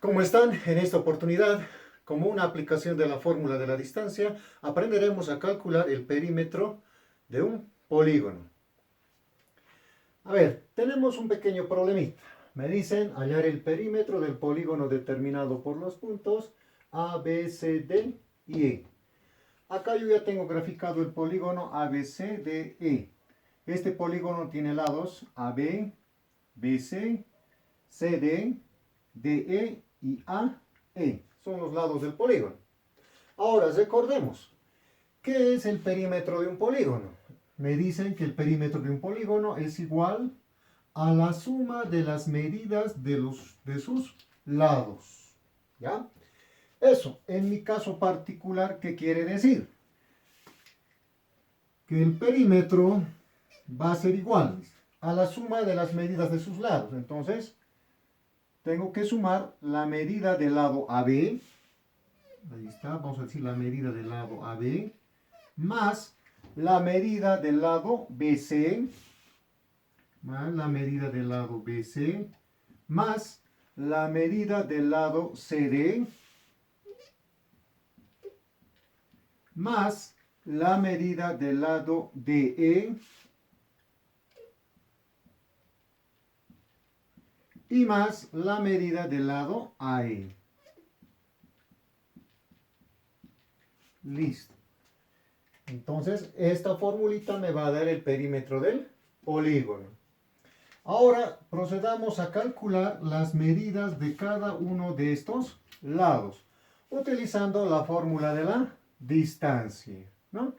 ¿Cómo están? En esta oportunidad, como una aplicación de la fórmula de la distancia, aprenderemos a calcular el perímetro de un polígono. A ver, tenemos un pequeño problemita. Me dicen hallar el perímetro del polígono determinado por los puntos A, B, C, D y E. Acá yo ya tengo graficado el polígono A, B, C, D, E. Este polígono tiene lados AB, BC, CD, DE y AE. Son los lados del polígono. Ahora recordemos, ¿qué es el perímetro de un polígono? Me dicen que el perímetro de un polígono es igual a la suma de las medidas de sus lados. ¿Ya? Eso, en mi caso particular, ¿qué quiere decir? Que el perímetro va a ser igual a la suma de las medidas de sus lados. Entonces, tengo que sumar la medida del lado AB, ahí está, vamos a decir la medida del lado AB, más la medida del lado BC, más la medida del lado BC, más la medida del lado CD, más la medida del lado DE, y más la medida del lado AE. Listo. Entonces, esta formulita me va a dar el perímetro del polígono. Ahora procedamos a calcular las medidas de cada uno de estos lados, utilizando la fórmula de la distancia, ¿no?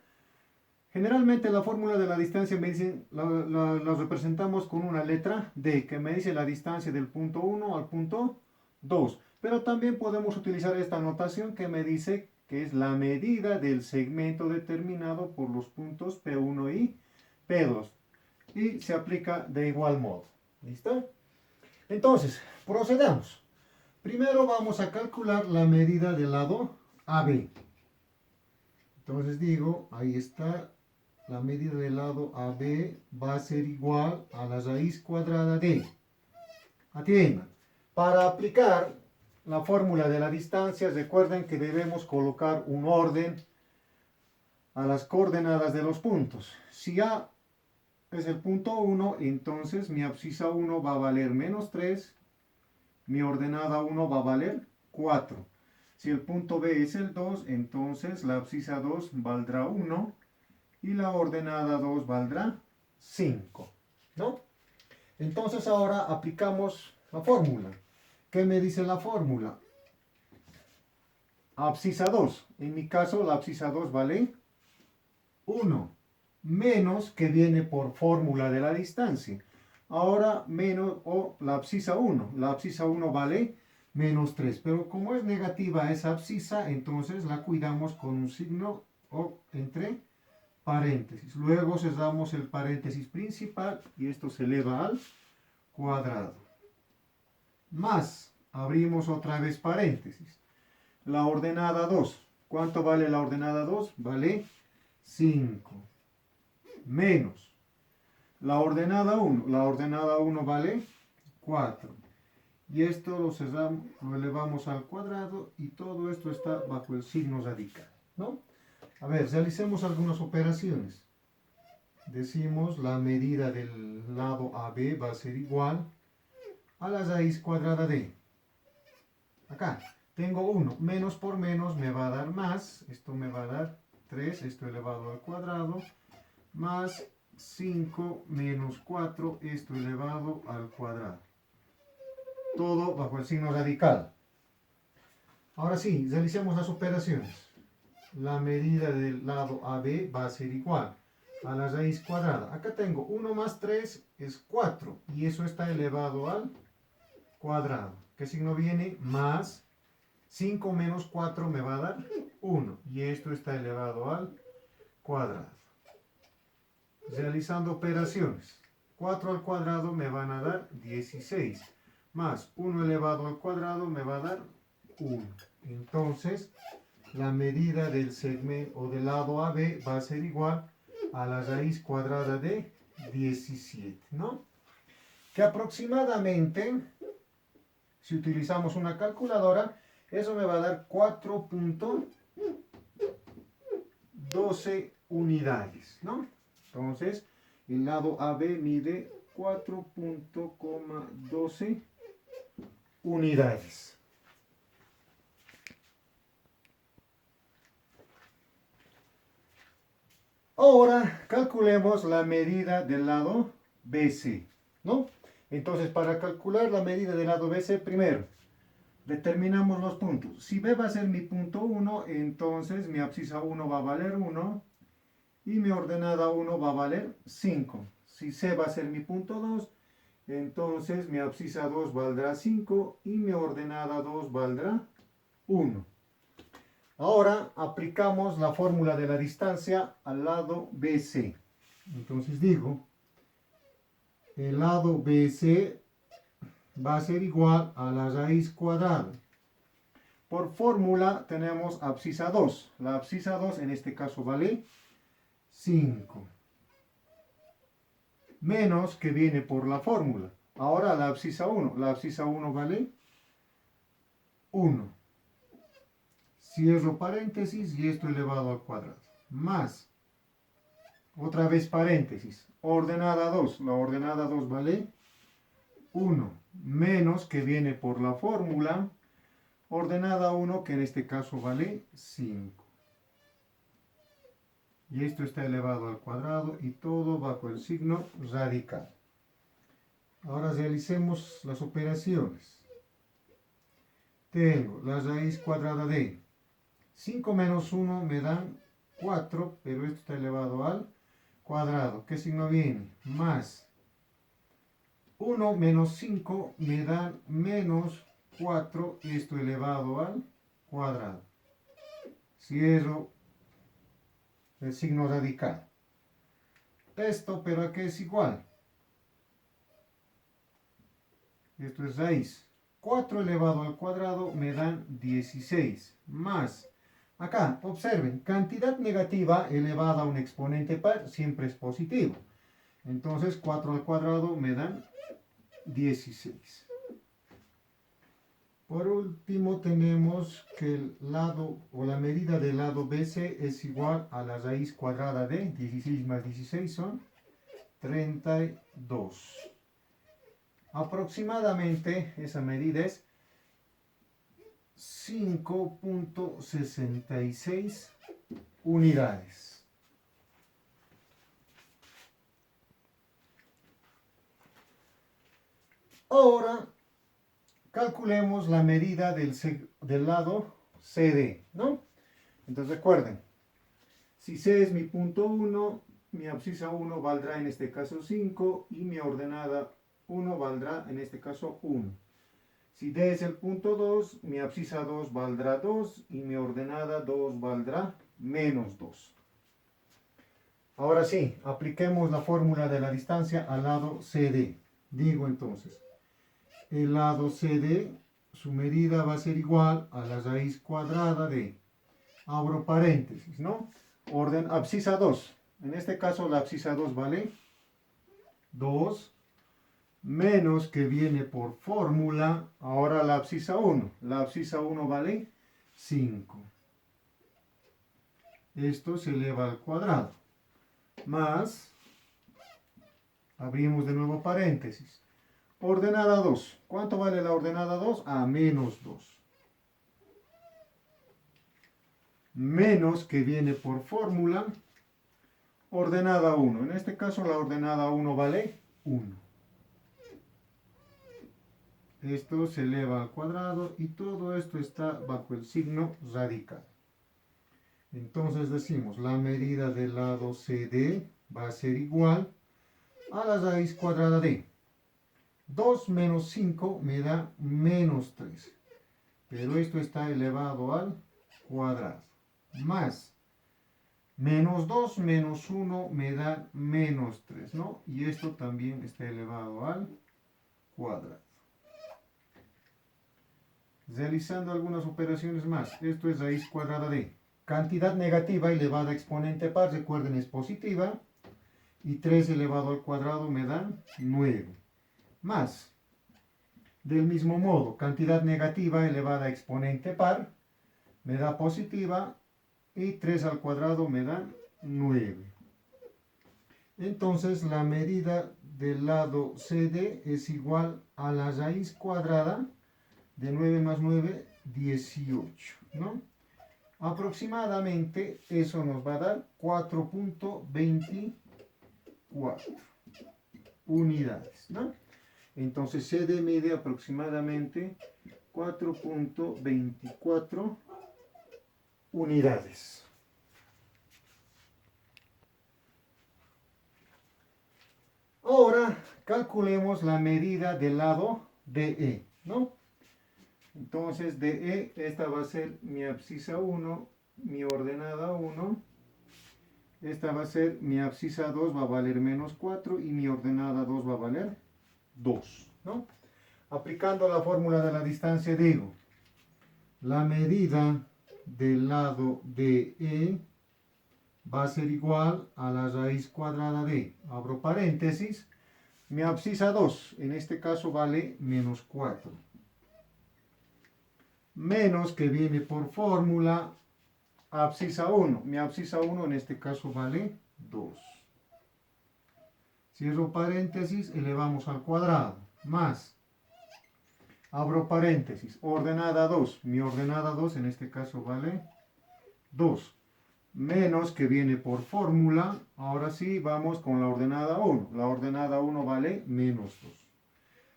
Generalmente la fórmula de la distancia me dicen, la representamos con una letra D, que me dice la distancia del punto 1 al punto 2. Pero también podemos utilizar esta notación que me dice que es la medida del segmento determinado por los puntos P1 y P2. Y se aplica de igual modo. ¿Listo? Entonces, procedamos. Primero vamos a calcular la medida del lado AB. Entonces digo, ahí está, la medida del lado AB va a ser igual a la raíz cuadrada de. Atiendan, para aplicar la fórmula de la distancia, recuerden que debemos colocar un orden a las coordenadas de los puntos. Si A es el punto 1, entonces mi abscisa 1 va a valer menos 3, mi ordenada 1 va a valer 4. Si el punto B es el 2, entonces la abscisa 2 valdrá 1 y la ordenada 2 valdrá 5, ¿no? Entonces ahora aplicamos la fórmula. ¿Qué me dice la fórmula? Abscisa 2. En mi caso la abscisa 2 vale 1. Menos que viene por fórmula de la distancia. Ahora menos o la abscisa 1. La abscisa 1 vale menos 3. Pero como es negativa esa abscisa, entonces la cuidamos con un signo o entre paréntesis. Luego cerramos el paréntesis principal y esto se eleva al cuadrado. Más, abrimos otra vez paréntesis. La ordenada 2. ¿Cuánto vale la ordenada 2? Vale 5. Menos. La ordenada 1. La ordenada 1 vale 4. Y esto lo cerramos, lo elevamos al cuadrado y todo esto está bajo el signo radical, ¿no? A ver, realicemos algunas operaciones. Decimos la medida del lado AB va a ser igual a la raíz cuadrada de. Acá tengo 1. Menos por menos me va a dar más. Esto me va a dar 3. Esto elevado al cuadrado. Más 5 menos 4. Esto elevado al cuadrado. Todo bajo el signo radical. Ahora sí, realicemos las operaciones. La medida del lado AB va a ser igual a la raíz cuadrada. Acá tengo 1 más 3 es 4 y eso está elevado al cuadrado. ¿Qué signo viene? Más 5 menos 4 me va a dar 1 y esto está elevado al cuadrado. Realizando operaciones. 4 al cuadrado me van a dar 16 más 1 elevado al cuadrado me va a dar 1. Entonces, la medida del segmento o del lado AB va a ser igual a la raíz cuadrada de 17, ¿no? Que aproximadamente Si utilizamos una calculadora, eso me va a dar 4.12 unidades, ¿no? Entonces, el lado AB mide 4.12 unidades. Ahora calculemos la medida del lado BC, ¿no? Entonces, para calcular la medida del lado BC, primero, determinamos los puntos. Si B va a ser mi punto 1, entonces mi abscisa 1 va a valer 1 y mi ordenada 1 va a valer 5. Si C va a ser mi punto 2, entonces mi abscisa 2 valdrá 5 y mi ordenada 2 valdrá 1. Ahora aplicamos la fórmula de la distancia al lado BC. Entonces digo, el lado BC va a ser igual a la raíz cuadrada. Por fórmula tenemos abscisa 2. La abscisa 2 en este caso vale 5. Menos que viene por la fórmula. Ahora la abscisa 1. La abscisa 1 vale 1. Cierro paréntesis y esto elevado al cuadrado. Más, otra vez paréntesis, ordenada 2. La ordenada 2 vale 1. Menos que viene por la fórmula, ordenada 1 que en este caso vale 5. Y esto está elevado al cuadrado y todo bajo el signo radical. Ahora realicemos las operaciones. Tengo la raíz cuadrada de 5 menos 1 me dan 4, pero esto está elevado al cuadrado. ¿Qué signo viene? Más 1 menos 5 me dan menos 4, esto elevado al cuadrado. Cierro el signo radical. Esto, pero ¿a qué es igual? Esto es raíz. 4 elevado al cuadrado me dan 16. Más, acá, observen, cantidad negativa elevada a un exponente par siempre es positivo. Entonces 4 al cuadrado me dan 16. Por último tenemos que el lado o la medida del lado BC es igual a la raíz cuadrada de 16 más 16 son 32. Aproximadamente esa medida es 5.66 unidades. Ahora calculemos la medida del lado CD, ¿no? Entonces recuerden, si C es mi punto 1, mi abscisa 1 valdrá en este caso 5 y mi ordenada 1 valdrá en este caso 1. Si D es el punto 2, mi abscisa 2 valdrá 2 y mi ordenada 2 valdrá menos 2. Ahora sí, apliquemos la fórmula de la distancia al lado CD. Digo entonces, el lado CD, su medida va a ser igual a la raíz cuadrada de, abro paréntesis, ¿no? Abscisa 2. En este caso la abscisa 2 vale 2 menos que viene por fórmula, ahora la abscisa 1. La abscisa 1 vale 5. Esto se eleva al cuadrado. Más, abrimos de nuevo paréntesis. Ordenada 2. ¿Cuánto vale la ordenada 2? Menos 2. Menos que viene por fórmula, ordenada 1. En este caso la ordenada 1 vale 1. Esto se eleva al cuadrado y todo esto está bajo el signo radical. Entonces decimos, la medida del lado CD va a ser igual a la raíz cuadrada de 2 menos 5 me da menos 3. Pero esto está elevado al cuadrado. Más menos 2 menos 1 me da menos 3, ¿no? Y esto también está elevado al cuadrado. Realizando algunas operaciones más. Esto es raíz cuadrada de cantidad negativa elevada a exponente par, recuerden es positiva. Y 3 elevado al cuadrado me dan 9. Más Del mismo modo, cantidad negativa elevada a exponente par me da positiva y 3 al cuadrado me da 9. Entonces la medida del lado CD es igual a la raíz cuadrada de 9 más 9, 18, ¿no? Aproximadamente eso nos va a dar 4.24 unidades, ¿no? Entonces CD mide aproximadamente 4.24 unidades. Ahora calculemos la medida del lado DE, ¿no? Entonces DE, esta va a ser mi abscisa 1, mi ordenada 1. Esta va a ser mi abscisa 2, va a valer menos 4 y mi ordenada 2 va a valer 2, ¿no? Aplicando la fórmula de la distancia digo, la medida del lado DE va a ser igual a la raíz cuadrada de, abro paréntesis, mi abscisa 2, en este caso vale menos 4. Menos que viene por fórmula, abscisa 1. Mi abscisa 1 en este caso vale 2. Cierro paréntesis, elevamos al cuadrado, más, abro paréntesis, ordenada 2. Mi ordenada 2 en este caso vale 2. Menos que viene por fórmula, ahora sí vamos con la ordenada 1. La ordenada 1 vale menos 2.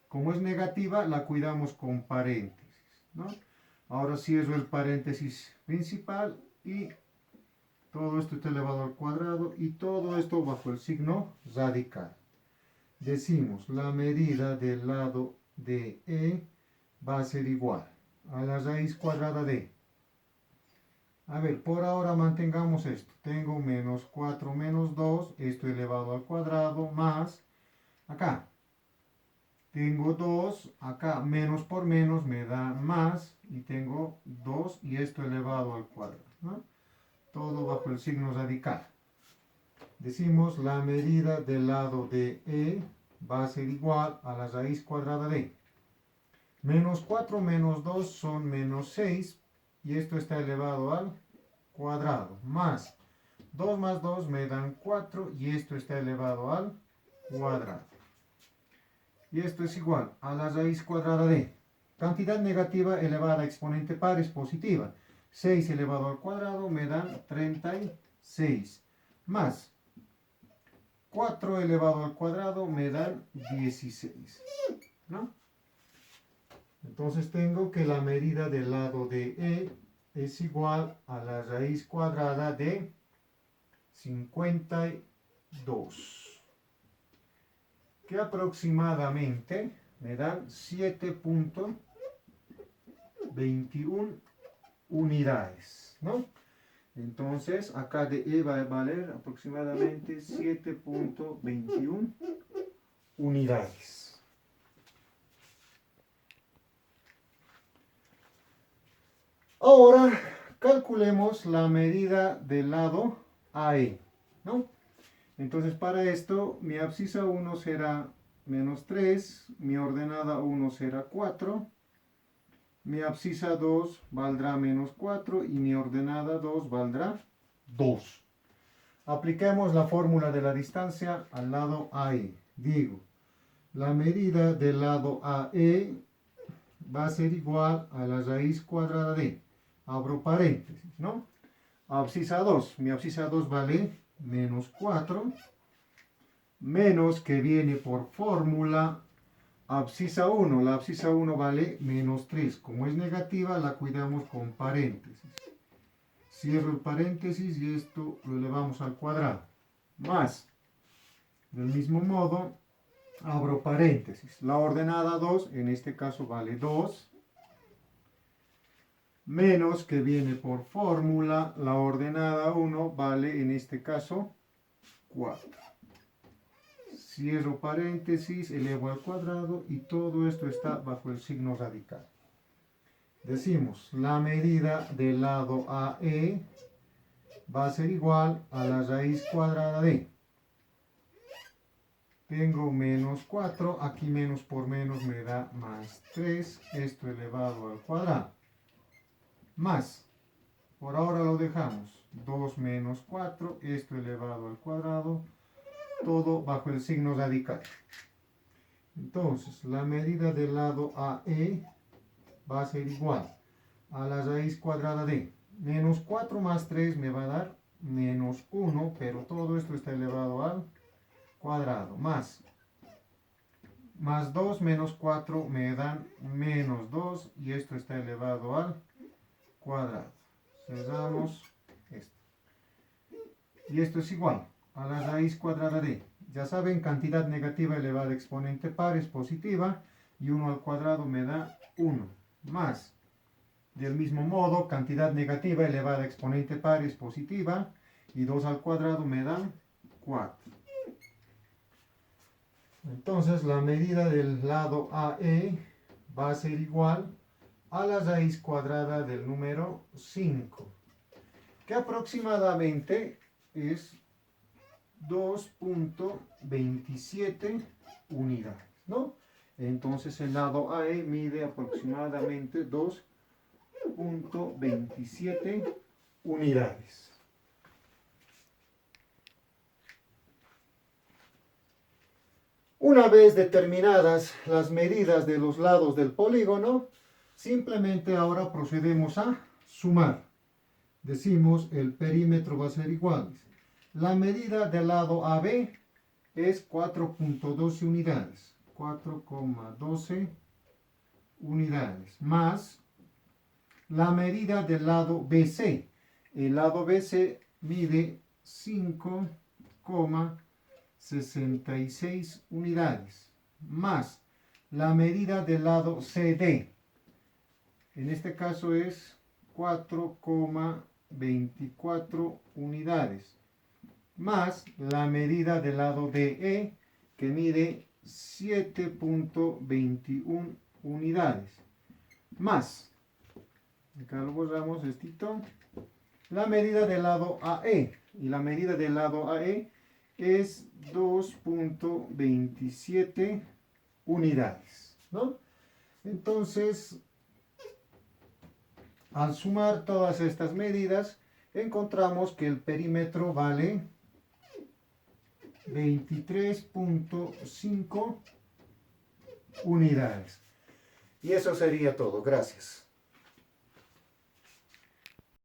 Como es negativa, la cuidamos con paréntesis, ¿no? Ahora cierro el paréntesis principal y todo esto está elevado al cuadrado y todo esto bajo el signo radical. Decimos, la medida del lado de E va a ser igual a la raíz cuadrada de. A ver, por ahora mantengamos esto. Tengo menos 4 menos 2, esto elevado al cuadrado, más, acá. Tengo 2, acá menos por menos me da más, y tengo 2 y esto elevado al cuadrado, ¿no? Todo bajo el signo radical. Decimos la medida del lado de E va a ser igual a la raíz cuadrada de. Menos 4 menos 2 son menos 6 y esto está elevado al cuadrado. Más 2 más 2 me dan 4 y esto está elevado al cuadrado. Y esto es igual a la raíz cuadrada de. Cantidad negativa elevada a exponente par es positiva. 6 elevado al cuadrado me dan 36. Más 4 elevado al cuadrado me dan 16. ¿No? Entonces tengo que la medida del lado de E es igual a la raíz cuadrada de 52. Que aproximadamente me dan 7.21 unidades, ¿no? Entonces, acá de E va a valer aproximadamente 7.21 unidades. Ahora, calculemos la medida del lado AE, ¿no? Entonces, para esto, mi abscisa 1 será menos 3, mi ordenada 1 será 4, mi abscisa 2 valdrá menos 4 y mi ordenada 2 valdrá 2. Apliquemos la fórmula de la distancia al lado AE. Digo, la medida del lado AE va a ser igual a la raíz cuadrada de, abro paréntesis, ¿no? Abscisa 2, mi abscisa 2 vale menos 4, menos que viene por fórmula abscisa 1, la abscisa 1 vale menos 3, como es negativa la cuidamos con paréntesis, cierro el paréntesis y esto lo elevamos al cuadrado, más, del mismo modo, abro paréntesis, la ordenada 2 en este caso vale 2, menos que viene por fórmula, la ordenada 1 vale en este caso 4. Cierro paréntesis, elevo al cuadrado y todo esto está bajo el signo radical. Decimos, la medida del lado AE va a ser igual a la raíz cuadrada de. Tengo menos 4, aquí menos por menos me da más 3, esto elevado al cuadrado. Más, por ahora lo dejamos, 2 menos 4, esto elevado al cuadrado, todo bajo el signo radical. Entonces, la medida del lado AE va a ser igual a la raíz cuadrada de menos 4 más 3 me va a dar menos 1, pero todo esto está elevado al cuadrado, más 2 menos 4 me dan menos 2 y esto está elevado al cuadrado. Cerramos esto. Y esto es igual a la raíz cuadrada de, ya saben, cantidad negativa elevada a exponente par es positiva y 1 al cuadrado me da 1, más, del mismo modo, cantidad negativa elevada a exponente par es positiva y 2 al cuadrado me da 4. Entonces la medida del lado AE va a ser igual a la raíz cuadrada del número 5, que aproximadamente es 2.27 unidades, ¿no? Entonces el lado AE mide aproximadamente 2.27 unidades. Una vez determinadas las medidas de los lados del polígono, simplemente ahora procedemos a sumar. Decimos el perímetro va a ser igual. La medida del lado AB es 4.12 unidades. 4,12 unidades. Más la medida del lado BC. El lado BC mide 5,66 unidades. Más la medida del lado CD. En este caso es 4,24 unidades. Más la medida del lado DE, que mide 7.21 unidades. Más, acá lo borramos estito, la medida del lado AE. Y la medida del lado AE es 2.27 unidades, ¿no? Entonces, al sumar todas estas medidas, encontramos que el perímetro vale 23.5 unidades. Y eso sería todo. Gracias.